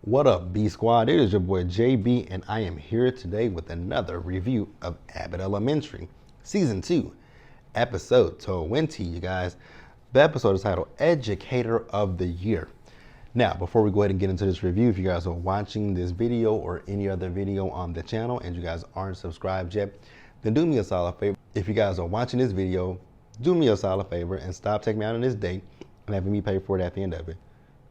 What up, B Squad? It is your boy JB, and I am here today with another review of Abbott Elementary, Season 2, Episode 20, you guys. The episode is titled Educator of the Year. Now, before we go ahead and get into this review, if you guys are watching this video or any other video on the channel and you guys aren't subscribed yet, then do me a solid favor. If you guys are watching this video, do me a solid favor and stop taking me out on this date and having me pay for it at the end of it.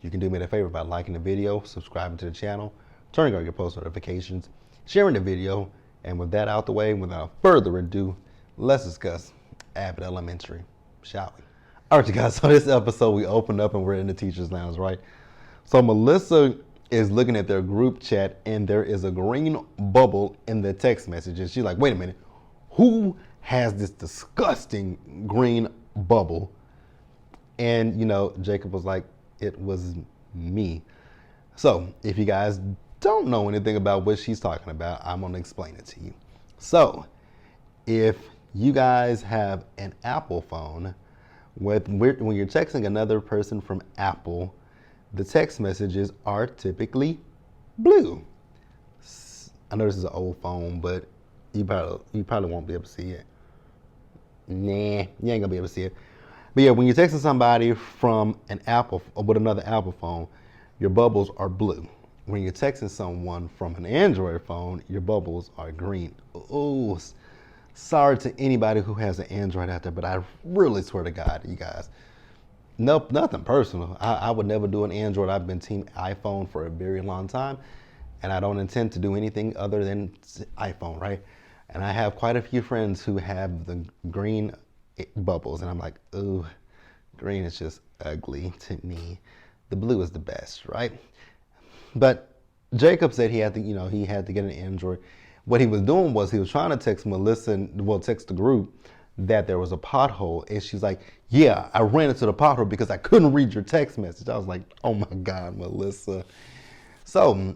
You can do me a favor by liking the video, subscribing to the channel, turning on your post notifications, sharing the video, and with that out the way, without further ado, let's discuss Abbott Elementary, shall we? All right, you guys, so this episode we opened up and we're in the teacher's lounge, right? So Melissa is looking at their group chat and there is a green bubble in the text messages. She's like, wait a minute, who has this disgusting green bubble? And, you know, Jacob was like, it was me. So if you guys don't know anything about what she's talking about, I'm going to explain it to you. So if you guys have an Apple phone, when you're texting another person from Apple, the text messages are typically blue. I know this is an old phone, but you probably won't be able to see it. Nah, you ain't gonna be able to see it. But yeah, when you're texting somebody from an Apple with another Apple phone, your bubbles are blue. When you're texting someone from an Android phone, your bubbles are green. Oh, sorry to anybody who has an Android out there, but I really swear to God, you guys, nope, nothing personal. I would never do an Android. I've been team iPhone for a very long time, and I don't intend to do anything other than iPhone, right? And I have quite a few friends who have the green bubbles, and I'm like, ooh, green is just ugly to me. The blue is the best, right? But Jacob said he had to get an Android. What he was doing was he was trying to text Melissa, text the group that there was a pothole, and she's like, yeah, I ran into the pothole because I couldn't read your text message. I was like, oh my God, Melissa. So,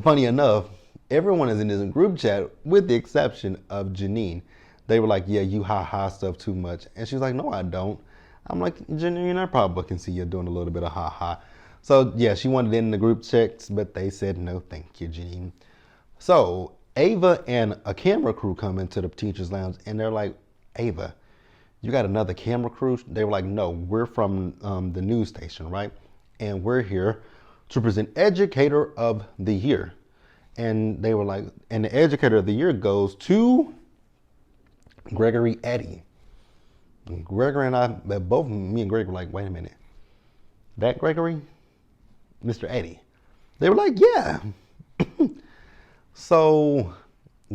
funny enough, everyone is in this group chat with the exception of Janine. They were like, yeah, you ha-ha stuff too much. And she's like, no, I don't. I'm like, Janine, I probably can see you doing a little bit of ha-ha. So, yeah, she wanted it in the group chats, but they said, no, thank you, Janine. So, Ava and a camera crew come into the teacher's lounge, and they're like, Ava, you got another camera crew? They were like, no, we're from the news station, right? And we're here to present Educator of the Year. And they were like, and the Educator of the Year goes to Gregory Eddy. Gregory and I, both me and Greg were like, wait a minute, that Gregory? Mr. Eddy? They were like, yeah. So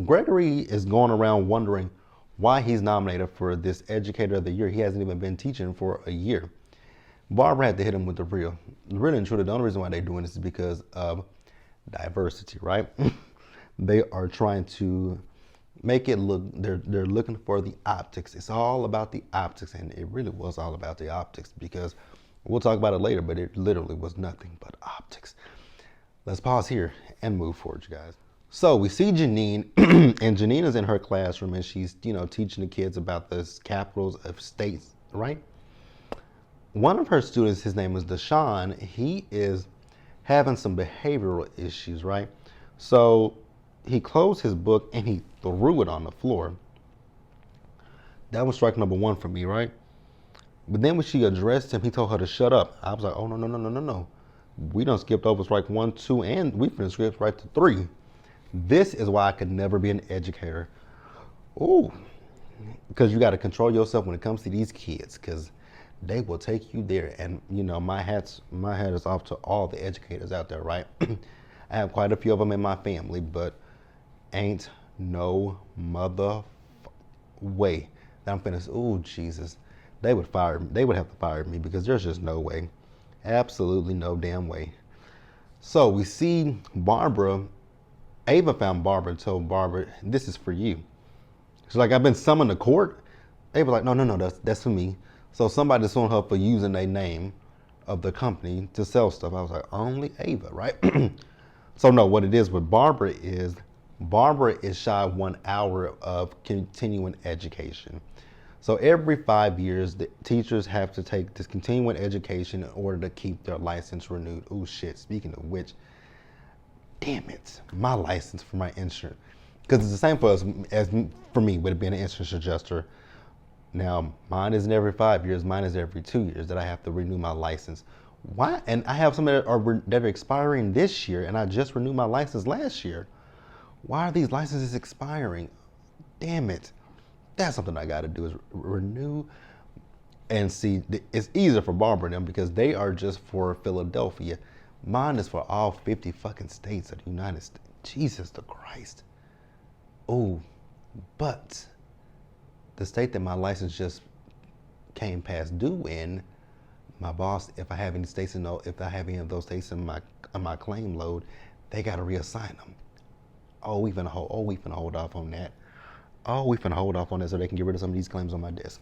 Gregory is going around wondering why he's nominated for this Educator of the Year. He hasn't even been teaching for a year. Barbara had to hit him with the real. Really and truly, the only reason why they're doing this is because of diversity, right? They are trying to make it look, they're looking for the optics. It's all about the optics, and it really was all about the optics, because we'll talk about it later, but it literally was nothing but optics. Let's pause here and move forward, you guys. So we see Janine, and Janine is in her classroom, and she's, teaching the kids about the capitals of states, right? One of her students, his name is Deshaun, he is having some behavioral issues, right? So he closed his book and he threw it on the floor. That was strike number one for me, right? But then when she addressed him, he told her to shut up. I was like, oh, no. We done skipped over strike 1, 2, and we finished skipped right to 3. This is why I could never be an educator. Ooh, because you got to control yourself when it comes to these kids, because they will take you there. And, my hat is off to all the educators out there, right? I have quite a few of them in my family, but ain't no mother way that I'm finna, oh, Jesus. They would have to fire me, because there's just no way. Absolutely no damn way. So we see Barbara. Ava found Barbara and told Barbara, this is for you. She's like, I've been summoned to court. Ava like, no, that's for me. So somebody sued her for using a name of the company to sell stuff. I was like, only Ava, right? So no, what it is with Barbara is shy 1 hour of continuing education. So every 5 years, the teachers have to take this continuing education in order to keep their license renewed. Oh shit, speaking of which, damn it, my license for my insurance. Because it's the same for us as for me with being an insurance adjuster. Now, mine isn't every 5 years, mine is every 2 years that I have to renew my license. Why? And I have some that are expiring this year, and I just renewed my license last year. Why are these licenses expiring? Damn it. That's something I got to do is renew. And see, it's easier for Barbara and them because they are just for Philadelphia. Mine is for all 50 fucking states of the United States. Jesus the Christ. Oh, but the state that my license just came past due in, my boss, if I have any of those states in my claim load, they got to reassign them. We finna hold off on that. We finna hold off on that so they can get rid of some of these claims on my desk.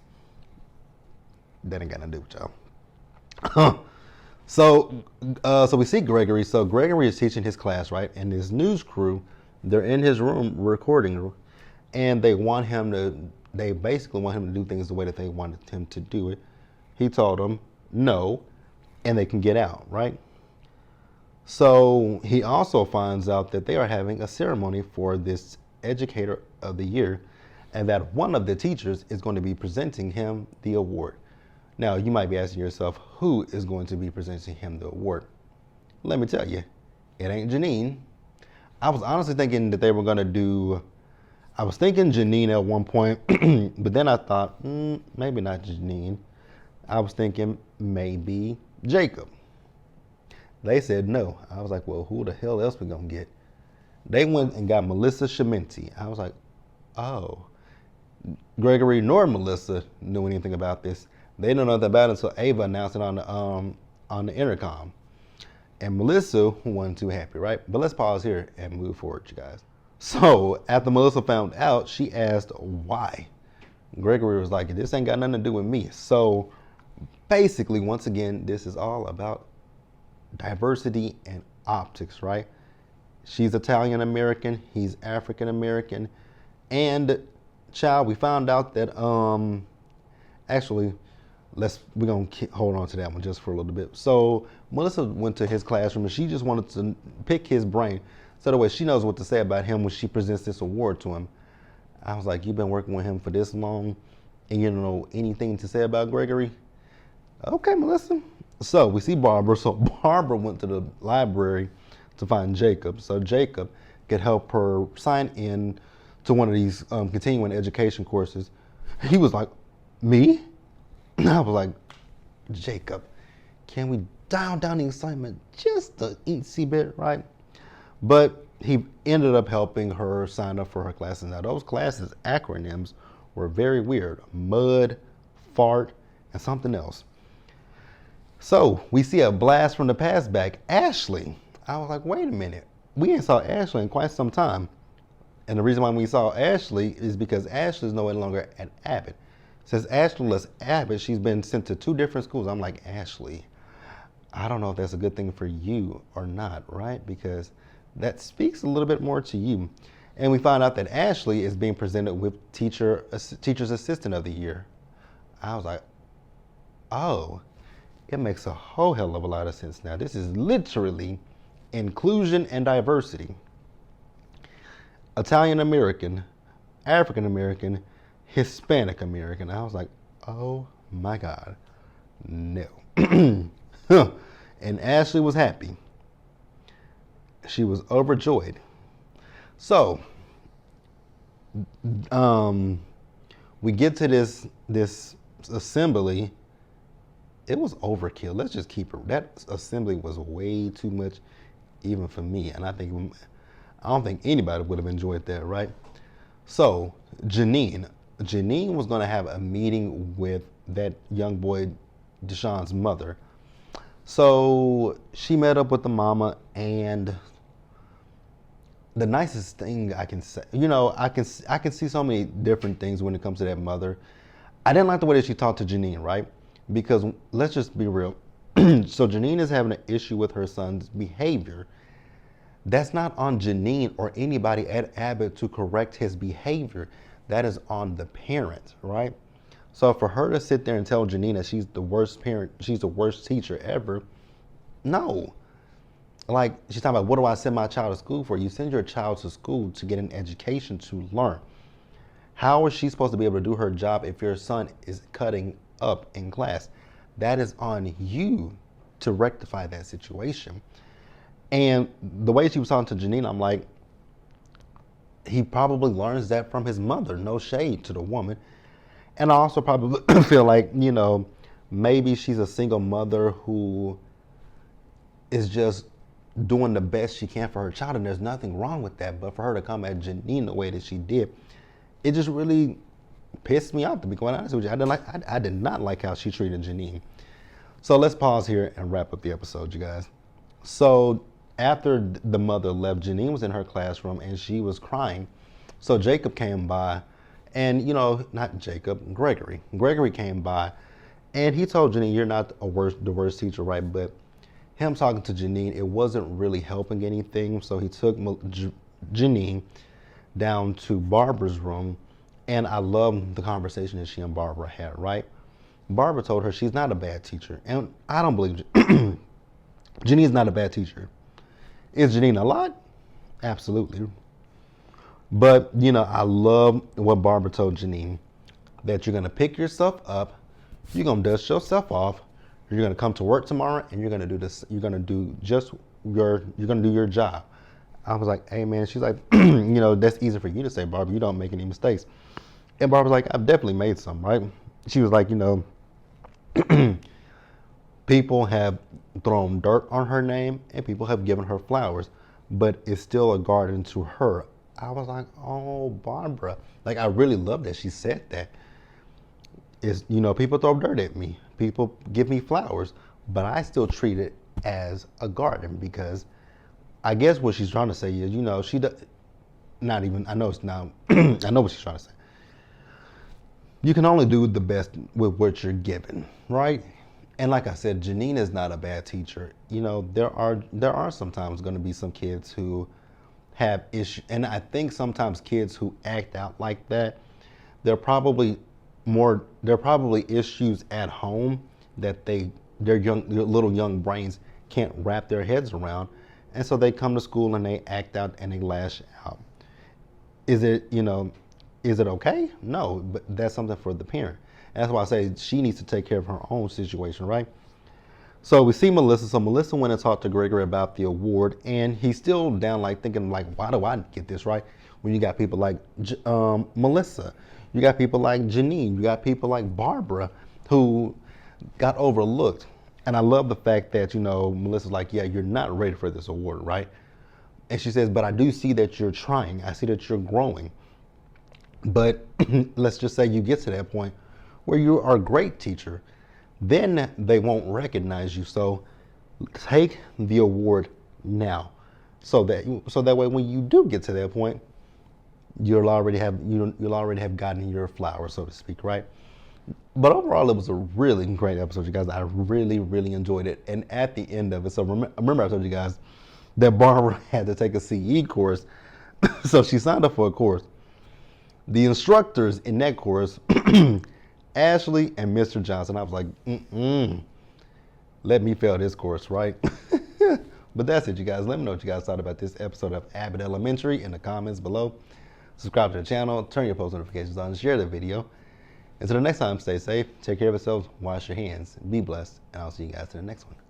That ain't got nothing to do with y'all. So we see Gregory. So Gregory is teaching his class, right? And his news crew, they're in his room recording, and they basically want him to do things the way that they wanted him to do it. He told them no, and they can get out, right? So he also finds out that they are having a ceremony for this Educator of the Year, and that one of the teachers is going to be presenting him the award. Now, you might be asking yourself, who is going to be presenting him the award? Let me tell you, it ain't Janine. I was honestly thinking that they were going to do, I was thinking Janine at one point, but then I thought, maybe not Janine. I was thinking maybe Jacob. They said no. I was like, well, who the hell else we going to get? They went and got Melissa Shimenti. I was like, oh. Gregory nor Melissa knew anything about this. They don't know nothing about it until Ava announced it on the intercom. And Melissa wasn't too happy, right? But let's pause here and move forward, you guys. So after Melissa found out, she asked why. Gregory was like, this ain't got nothing to do with me. So basically, once again, this is all about diversity and optics, right? She's Italian American, he's African American, and child, we found out that actually, we're gonna hold on to that one just for a little bit. So Melissa went to his classroom and she just wanted to pick his brain so that way she knows what to say about him when she presents this award to him. I was like, you've been working with him for this long and you don't know anything to say about Gregory? Okay, Melissa. So we see Barbara. So Barbara went to the library to find Jacob. So Jacob could help her sign in to one of these continuing education courses. He was like, me? I was like, Jacob, can we dial down the excitement just a eensy bit, right? But he ended up helping her sign up for her classes. Now those classes acronyms were very weird. MUD, FART, and something else. So we see a blast from the past back, Ashley. I was like, wait a minute. We ain't saw Ashley in quite some time. And the reason why we saw Ashley is because Ashley is no longer at Abbott. Since Ashley left Abbott, she's been sent to 2 different schools. I'm like, Ashley, I don't know if that's a good thing for you or not, right? Because that speaks a little bit more to you. And we found out that Ashley is being presented with Teacher's Assistant of the Year. I was like, oh, it makes a whole hell of a lot of sense now. This is literally inclusion and diversity. Italian American, African American, Hispanic American. I was like, oh my God, no. And Ashley was happy. She was overjoyed. So, we get to this assembly. It was overkill. Let's just keep it. That assembly was way too much, even for me. And I don't think anybody would have enjoyed that, right? So, Janine was going to have a meeting with that young boy, Deshaun's mother. So she met up with the mama, and the nicest thing I can say, I can see so many different things when it comes to that mother. I didn't like the way that she talked to Janine, right? Because let's just be real. So Janine is having an issue with her son's behavior. That's not on Janine or anybody at Abbott to correct his behavior. That is on the parent, right? So for her to sit there and tell Janine that she's the worst parent, she's the worst teacher ever, no. Like, she's talking about, what do I send my child to school for? You send your child to school to get an education, to learn. How is she supposed to be able to do her job if your son is cutting up in class? That is on you to rectify that situation. And the way she was talking to Janine, I'm like, he probably learns that from his mother. No shade to the woman. And I also probably feel like, maybe she's a single mother who is just doing the best she can for her child, and there's nothing wrong with that. But for her to come at Janine the way that she did, it just really pissed me off, to be quite honest with you. I did not like how she treated Janine. So let's pause here and wrap up the episode, you guys. So after the mother left, Janine was in her classroom and she was crying. So Jacob came by, and not Jacob, Gregory. Gregory came by, and he told Janine, "You're not the worst teacher, right?" But him talking to Janine, it wasn't really helping anything. So he took Janine down to Barbara's room, and I love the conversation that she and Barbara had, right? Barbara told her she's not a bad teacher, and I don't believe Janine's not a bad teacher. Is Janine a lot? Absolutely. But, I love what Barbara told Janine, that you're going to pick yourself up, you're going to dust yourself off, you're going to come to work tomorrow, and you're going to do this, you're going to do your job. I was like, hey man, she's like, that's easy for you to say, Barbara, you don't make any mistakes. And Barbara's like, I've definitely made some, right? She was like, people have thrown dirt on her name and people have given her flowers, but it's still a garden to her. I was like, oh, Barbara. Like, I really love that she said that. It's, people throw dirt at me. People give me flowers, but I still treat it as a garden, because I guess what she's trying to say is, she does not even, I know it's not, I know what she's trying to say. You can only do the best with what you're given, right? And like I said, Janine is not a bad teacher. There are sometimes going to be some kids who have issues, and I think sometimes kids who act out like that, there are probably issues at home that their little young brains can't wrap their heads around, and so they come to school and they act out and they lash out. Is it okay? No, but that's something for the parent. And that's why I say she needs to take care of her own situation, right? So we see Melissa. So Melissa went and talked to Gregory about the award, and he's still down, like thinking, like, why do I get this, right? When you got people like Melissa, you got people like Janine, you got people like Barbara who got overlooked. And I love the fact that, Melissa's like, yeah, you're not ready for this award, right? And she says, but I do see that you're trying. I see that you're growing. But let's just say you get to that point where you are a great teacher, then they won't recognize you. So take the award now, so that way when you do get to that point, you'll already have gotten your flower, so to speak, right? But overall, it was a really great episode, you guys. I really, really enjoyed it. And at the end of it, so remember I told you guys that Barbara had to take a CE course, so she signed up for a course. The instructors in that course, Ashley and Mr. Johnson, I was like, let me fail this course, right? But that's it, you guys. Let me know what you guys thought about this episode of Abbott Elementary in the comments below. Subscribe to the channel, turn your post notifications on, share the video. Until the next time, stay safe, take care of yourselves, wash your hands, be blessed, and I'll see you guys in the next one.